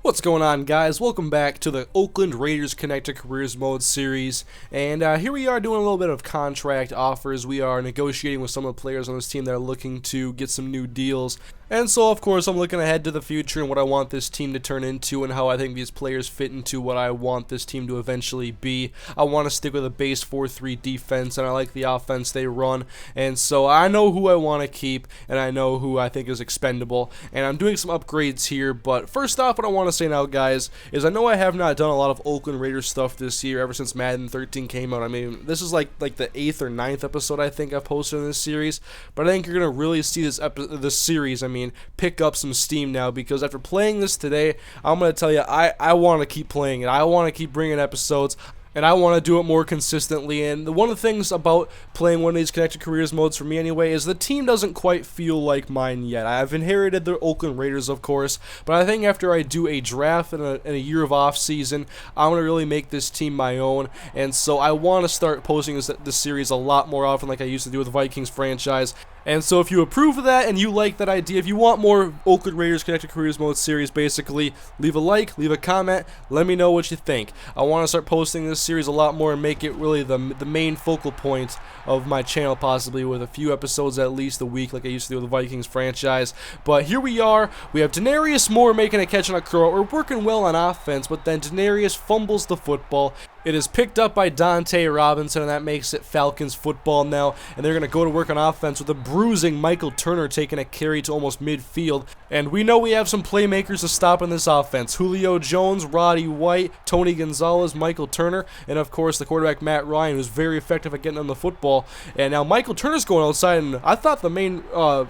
What's going on, guys? Welcome back to the Oakland Raiders Connect to Careers Mode series, and here we are doing a little bit of contract offers. We are negotiating with some of the players on this team that are looking to get some new deals. And so, of course, I'm looking ahead to the future and what I want this team to turn into and how I think these players fit into what I want this team to eventually be. I want to stick with a base 4-3 defense, and I like the offense they run. And so I know who I want to keep, and I know who I think is expendable. And I'm doing some upgrades here, but first off, what I want to say now, guys, is I know I have not done a lot of Oakland Raiders stuff this year ever since Madden 13 came out. I mean, this is like the 8th or 9th episode I think I've posted in this series, but I think you're going to really see this series, pick up some steam now, because after playing this today, I'm going to tell you, I want to keep playing it. I want to keep bringing episodes, and I want to do it more consistently. And one of the things about playing one of these Connected Careers modes for me anyway is the team doesn't quite feel like mine yet. I've inherited the Oakland Raiders, of course, but I think after I do a draft and a year of off season, I'm going to really make this team my own. And so I want to start posting this series a lot more often like I used to do with the Vikings franchise. And so if you approve of that and you like that idea, if you want more Oakland Raiders Connected Careers Mode series, basically, leave a like, leave a comment, let me know what you think. I want to start posting this series a lot more and make it really the main focal point of my channel, possibly with a few episodes at least a week like I used to do with the Vikings franchise. But here we are. We have Denarius Moore making a catch on a curl. We're working well on offense, but then Denarius fumbles the football. It is picked up by Dante Robinson, and that makes it Falcons football now, and they're going to go to work on offense with a bruising Michael Turner taking a carry to almost midfield. And we know we have some playmakers to stop in this offense. Julio Jones, Roddy White, Tony Gonzalez, Michael Turner, and of course the quarterback Matt Ryan, who's very effective at getting on the football. And now Michael Turner's going outside, and I thought the main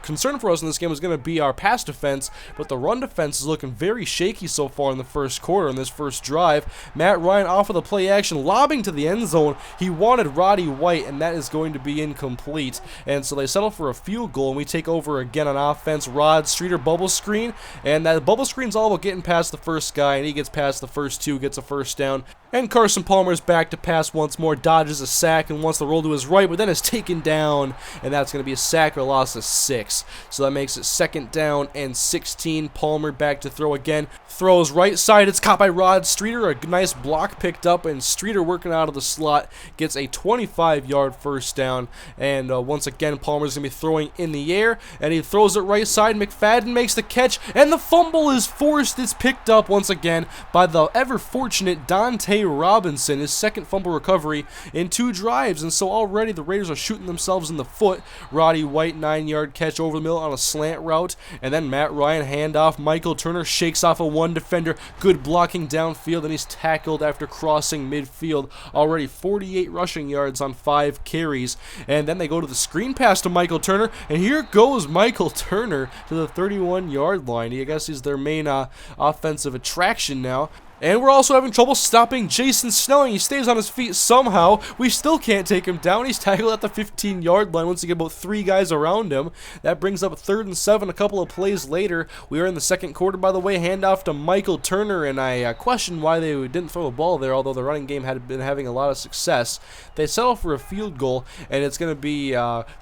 concern for us in this game was going to be our pass defense, but the run defense is looking very shaky so far in the first quarter, in this first drive. Matt Ryan off of the play action, lobbing to the end zone. He wanted Roddy White, and that is going to be incomplete. And so they settle for a field goal, and we take over again on offense. Rod Streeter bubble screen, and that bubble screen's all about getting past the first guy, and he gets past the first two, gets a first down. And Carson Palmer's back to pass once more, dodges a sack and wants to roll to his right, but then is taken down, and that's going to be a sack or a loss of 6. So that makes it 2nd down and 16. Palmer back to throw again, throws right side. It's caught by Rod Streeter. A nice block picked up, and Streeter working out of the slot gets a 25-yard first down. And once again, Palmer's going to be throwing in the air, and he throws it right side. McFadden makes the catch, and the fumble is forced. It's picked up once again by the ever-fortunate Dante Robinson, his 2nd fumble recovery in 2 drives. And so already the Raiders are shooting themselves in the foot. Roddy White 9-yard catch over the middle on a slant route, and then Matt Ryan handoff. Michael Turner shakes off a 1 defender. Good blocking downfield, and he's tackled after crossing midfield. Already 48 rushing yards on 5 carries. And then they go to the screen pass to Michael Turner, and here goes Michael Turner to the 31-yard line. I guess he's their main offensive attraction now. And we're also having trouble stopping Jason Snelling. He stays on his feet somehow. We still can't take him down. He's tackled at the 15-yard line once you get about 3 guys around him. That brings up 3rd and 7 a couple of plays later. We are in the 2nd quarter, by the way. Handoff to Michael Turner, and I question why they didn't throw the ball there, although the running game had been having a lot of success. They settle for a field goal, and it's going to be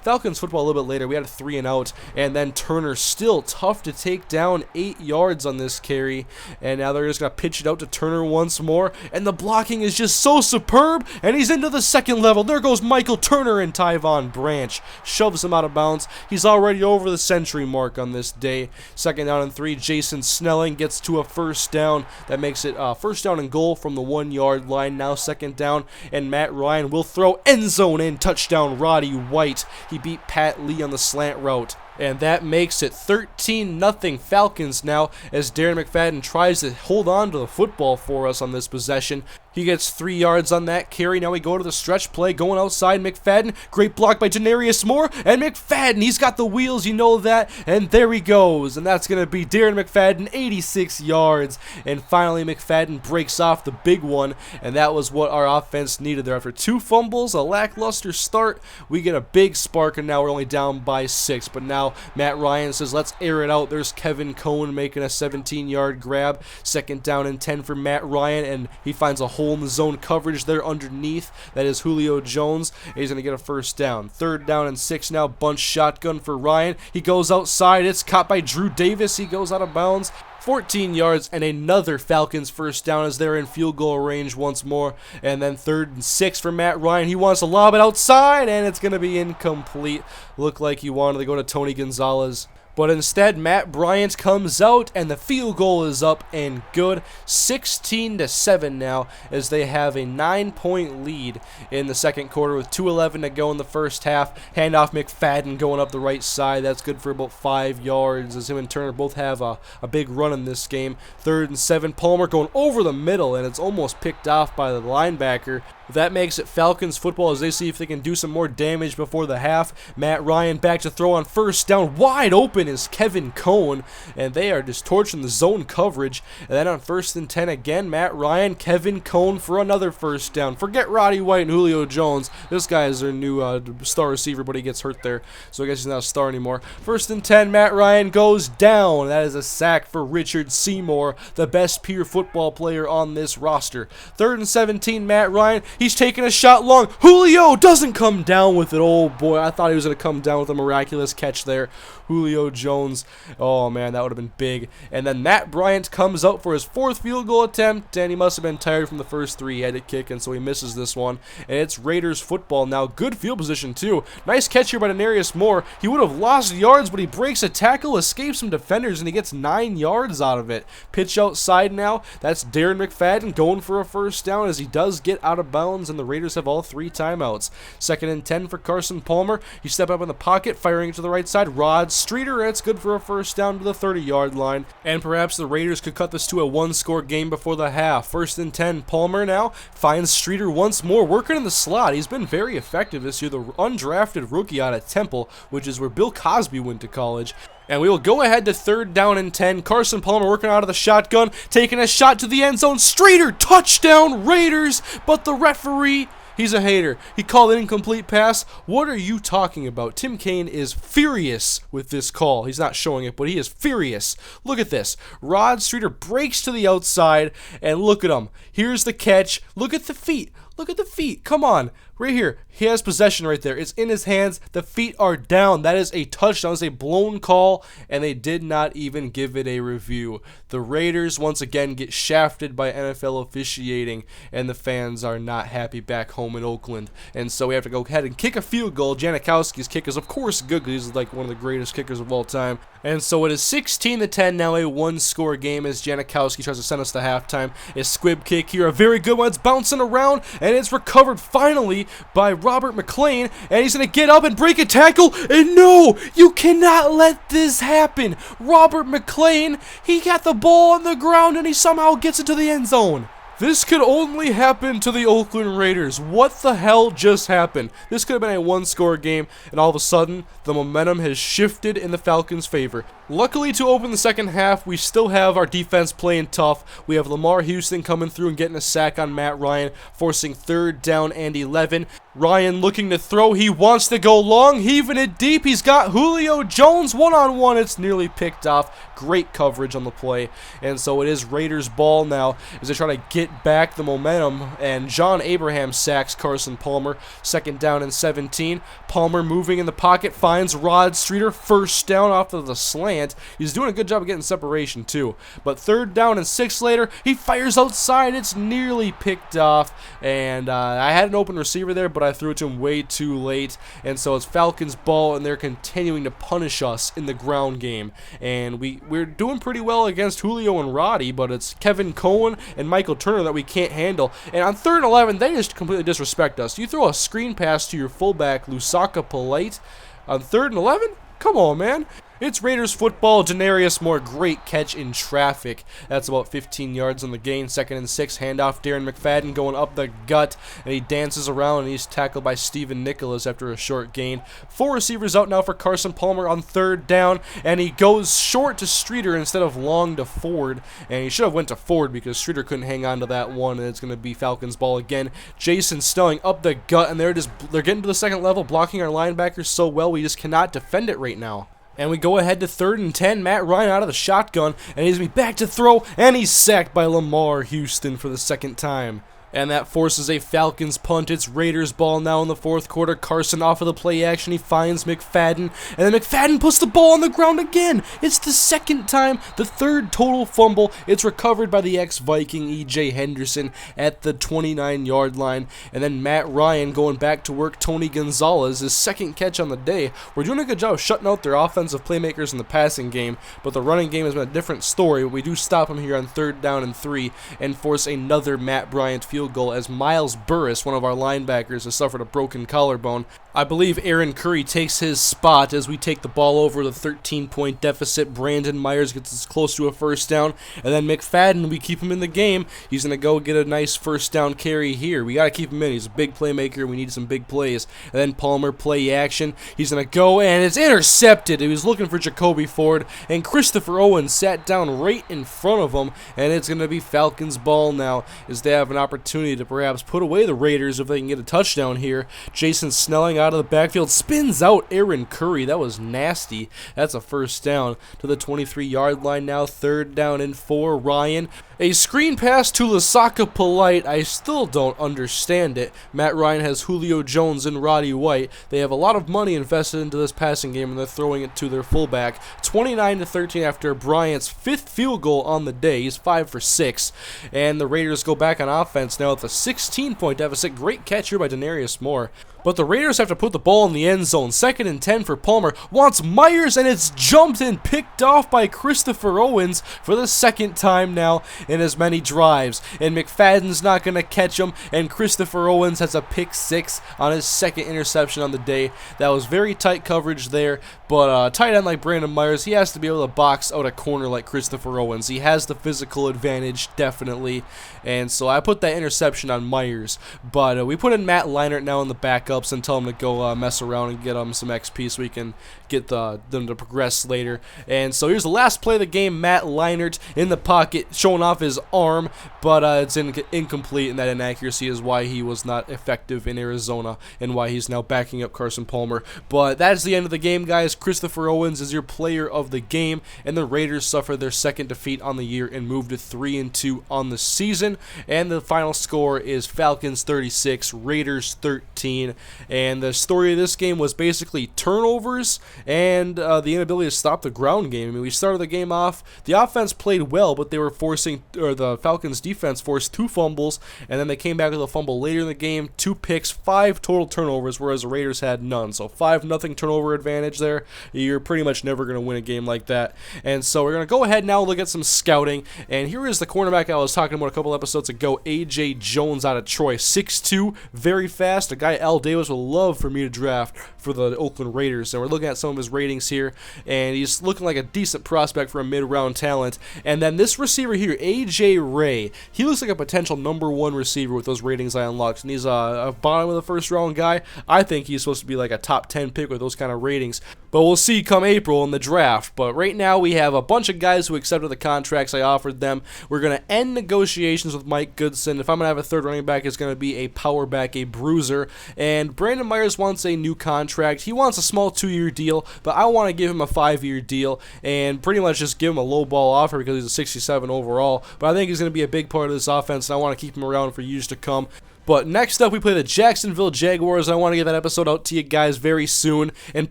Falcons football a little bit later. We had a 3 and out, and then Turner still tough to take down, 8 yards on this carry, and now they're just going to pitch it out to Turner once more, and the blocking is just so superb, and he's into the 2nd level. There goes Michael Turner, and Tyvon Branch shoves him out of bounds. He's already over the century mark on this day. 2nd down and 3. Jason Snelling gets to a first down. That makes it first down and goal from the 1-yard line. Now 2nd down, and Matt Ryan will throw end zone in. Touchdown Roddy White. He beat Pat Lee on the slant route. And that makes it 13-0 Falcons now, as Darren McFadden tries to hold on to the football for us on this possession. He gets 3 yards on that carry. Now we go to the stretch play, going outside. McFadden, great block by Denarius Moore, and McFadden, he's got the wheels, you know that, and there he goes. And that's going to be Darren McFadden, 86 yards. And finally, McFadden breaks off the big one, and that was what our offense needed there. After 2 fumbles, a lackluster start, we get a big spark, and now we're only down by 6. But now Matt Ryan says, let's air it out. There's Kevin Cohn making a 17-yard grab. 2nd down and 10 for Matt Ryan, and he finds a hole in the zone coverage there underneath. That is Julio Jones. He's going to get a first down. 3rd down and 6 now. Bunch shotgun for Ryan. He goes outside. It's caught by Drew Davis. He goes out of bounds. 14 yards, and another Falcons first down as they're in field goal range once more. And then 3rd and 6 for Matt Ryan. He wants to lob it outside, and it's going to be incomplete. Looked like he wanted to go to Tony Gonzalez. But instead, Matt Bryant comes out, and the field goal is up and good. 16-7 now, as they have a 9-point lead in the second quarter with 2:11 to go in the first half. Handoff McFadden going up the right side. That's good for about 5 yards, as him and Turner both have a big run in this game. 3rd and 7, Palmer going over the middle, and it's almost picked off by the linebacker. That makes it Falcons football as they see if they can do some more damage before the half. Matt Ryan back to throw on first down. Wide open is Kevin Cohn, and they are just torching the zone coverage. And then on 1st and 10 again, Matt Ryan, Kevin Cohn for another first down. Forget Roddy White and Julio Jones. This guy is their new star receiver, but he gets hurt there, so I guess he's not a star anymore. 1st and 10, Matt Ryan goes down. That is a sack for Richard Seymour, the best pure football player on this roster. 3rd and 17, Matt Ryan. He's taking a shot long. Julio doesn't come down with it. Oh, boy. I thought he was going to come down with a miraculous catch there. Julio Jones. Oh, man, that would have been big. And then Matt Bryant comes out for his 4th field goal attempt, and he must have been tired from the first 3 he had to kick, and so he misses this one. And it's Raiders football now. Good field position, too. Nice catch here by Denarius Moore. He would have lost yards, but he breaks a tackle, escapes some defenders, and he gets 9 yards out of it. Pitch outside now. That's Darren McFadden going for a first down as he does get out of bounds, and the Raiders have all 3 timeouts. 2nd and 10 for Carson Palmer. He stepped up in the pocket, firing to the right side. Rod Streeter, it's good for a first down to the 30-yard line. And perhaps the Raiders could cut this to a 1-score game before the half. 1st and 10, Palmer now finds Streeter once more, working in the slot. He's been very effective this year, the undrafted rookie out of Temple, which is where Bill Cosby went to college. And we will go ahead to 3rd down and 10. Carson Palmer working out of the shotgun, taking a shot to the end zone. Streeter, touchdown Raiders, but the referee, he's a hater. He called an incomplete pass. What are you talking about? Tim Kaine is furious with this call. He's not showing it, but he is furious. Look at this. Rod Streeter breaks to the outside, and look at him. Here's the catch. Look at the feet. Look at the feet. Come on. Right here. He has possession right there. It's in his hands. The feet are down. That is a touchdown. It's a blown call, and they did not even give it a review. The Raiders once again get shafted by NFL officiating, and the fans are not happy back home in Oakland. And so we have to go ahead and kick a field goal. Janikowski's kick is, of course, good because he's like one of the greatest kickers of all time. And so it is 16-10 now, a 1-score game as Janikowski tries to send us to halftime. A squib kick here, a very good one. It's bouncing around, and it's recovered finally by Robert McClain, and he's going to get up and break a tackle, and no, you cannot let this happen. Robert McClain, he got the ball on the ground, and he somehow gets into the end zone. This could only happen to the Oakland Raiders. What the hell just happened? This could have been a 1-score game, and all of a sudden, the momentum has shifted in the Falcons' favor. Luckily, to open the second half, we still have our defense playing tough. We have Lamar Houston coming through and getting a sack on Matt Ryan, forcing 3rd down and 11. Ryan looking to throw. He wants to go long, heaving it deep. He's got Julio Jones one-on-one. It's nearly picked off. Great coverage on the play. And so it is Raiders ball now as they try to get back the momentum. And John Abraham sacks Carson Palmer. 2nd down and 17. Palmer moving in the pocket, finds Rod Streeter. 1st down off of the slant. He's doing a good job of getting separation too. But 3rd down and 6 later, he fires outside. It's nearly picked off. And I had an open receiver there, but I threw it to him way too late. And so it's Falcons ball, and they're continuing to punish us in the ground game. And we're doing pretty well against Julio and Roddy, but it's Kevin Cohen and Michael Turner that we can't handle. And on 3rd and 11, they just completely disrespect us. You throw a screen pass to your fullback, Lusaka Polite, on 3rd and 11? Come on, man. It's Raiders football. Denarius Moore, great catch in traffic. That's about 15 yards on the gain. 2nd and 6, handoff. Darren McFadden going up the gut, and he dances around, and he's tackled by Steven Nicholas after a short gain. 4 receivers out now for Carson Palmer on 3rd down, and he goes short to Streeter instead of long to Ford, and he should have went to Ford because Streeter couldn't hang on to that one, and it's going to be Falcons ball again. Jason Snelling up the gut, and they're getting to the 2nd level, blocking our linebackers so well we just cannot defend it right now. And we go ahead to 3rd and 10. Matt Ryan out of the shotgun, and he's going to be back to throw, and he's sacked by Lamar Houston for the 2nd time. And that forces a Falcons punt. It's Raiders ball now in the fourth quarter. Carson off of the play action. He finds McFadden. And then McFadden puts the ball on the ground again. It's the second time, the third total fumble. It's recovered by the ex-Viking E.J. Henderson at the 29-yard line. And then Matt Ryan going back to work. Tony Gonzalez, his second catch on the day. We're doing a good job of shutting out their offensive playmakers in the passing game, but the running game has been a different story. But we do stop him here on 3rd down and 3 and force another Matt Bryant field goal as Miles Burris, one of our linebackers, has suffered a broken collarbone. I believe Aaron Curry takes his spot as we take the ball over the 13-point deficit. Brandon Myers gets us close to a first down, and then McFadden, we keep him in the game. He's going to go get a nice first down carry here. We got to keep him in. He's a big playmaker. We need some big plays. And then Palmer play action. He's going to go, and it's intercepted. He was looking for Jacoby Ford, and Christopher Owens sat down right in front of him, and it's going to be Falcons ball now as they have an opportunity to perhaps put away the Raiders if they can get a touchdown here. Jason Snelling out of the backfield spins out Aaron Curry. That was nasty. That's a first down to the 23-yard line now. 3rd down and 4. Ryan. A screen pass to Lasaka Polite. I still don't understand it. Matt Ryan has Julio Jones and Roddy White. They have a lot of money invested into this passing game, and they're throwing it to their fullback. 29-13 after Bryant's 5th field goal on the day. He's 5 for 6. And the Raiders go back on offense now with a 16-point deficit. Great catch here by Denarius Moore. But the Raiders have to put the ball in the end zone. 2nd and 10 for Palmer. Wants Myers, and it's jumped and picked off by Christopher Owens for the 2nd time now in as many drives. And McFadden's not going to catch him, and Christopher Owens has a pick 6 on his 2nd interception on the day. That was very tight coverage there, but tight end like Brandon Myers, he has to be able to box out a corner like Christopher Owens. He has the physical advantage, definitely, and so I put that interception on Myers. But we put in Matt Leinart now in the backups and tell him to go mess around and get some XP so we can get them to progress later. And so here's the last play of the game. Matt Leinart in the pocket showing off his arm, but it's incomplete, and that inaccuracy is why he was not effective in Arizona and why he's now backing up Carson Palmer. But that's the end of the game, guys. Christopher Owens is your player of the game, and the Raiders suffered their 2nd defeat on the year and moved to 3-2 on the season. And the final score is Falcons 36, Raiders 13. And the story of this game was basically turnovers and the inability to stop the ground game. I mean, we started the game off, the offense played well, but they were the Falcons defense forced 2 fumbles, and then they came back with a fumble later in the game, 2 picks, 5 total turnovers, whereas the Raiders had none. So 5-0 turnover advantage there. You're pretty much never going to win a game like that. And so we're going to go ahead now and look at some scouting. And here is the cornerback I was talking about a couple episodes ago, A.J. Jones out of Troy. 6'2", very fast, a guy Al Davis would love for me to draft for the Oakland Raiders. And we're looking at some of his ratings here, and he's looking like a decent prospect for a mid-round talent. And then this receiver here, A.J. Ray, he looks like a potential #1 receiver with those ratings I unlocked, and he's a bottom of the first round guy. I think he's supposed to be like a top 10 pick with those kind of ratings, but we'll see come April in the draft. But right now we have a bunch of guys who accepted the contracts I offered them. We're going to end negotiations with Mike Goodson. If I'm going to have a third running back, it's going to be a power back, a bruiser. And Brandon Myers wants a new contract. He wants a small 2-year deal, but I want to give him a 5-year deal and pretty much just give him a low ball offer because he's a 67 overall. But I think he's going to be a big part of this offense, and I want to keep him around for years to come. But next up, we play the Jacksonville Jaguars. I want to get that episode out to you guys very soon, and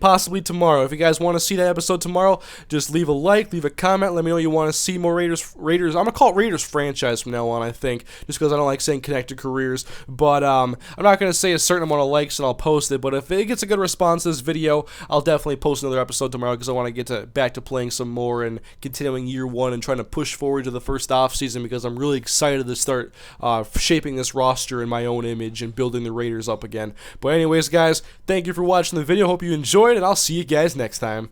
possibly tomorrow. If you guys want to see that episode tomorrow, just leave a like, leave a comment, let me know you want to see more Raiders. I'm going to call it Raiders franchise from now on, I think, just because I don't like saying connected careers. But I'm not going to say a certain amount of likes and I'll post it, but if it gets a good response to this video, I'll definitely post another episode tomorrow because I want to get back to playing some more and continuing year one and trying to push forward to the first offseason because I'm really excited to start shaping this roster in my own image and building the Raiders up again. But anyways, guys, thank you for watching the video. Hope you enjoyed, and I'll see you guys next time.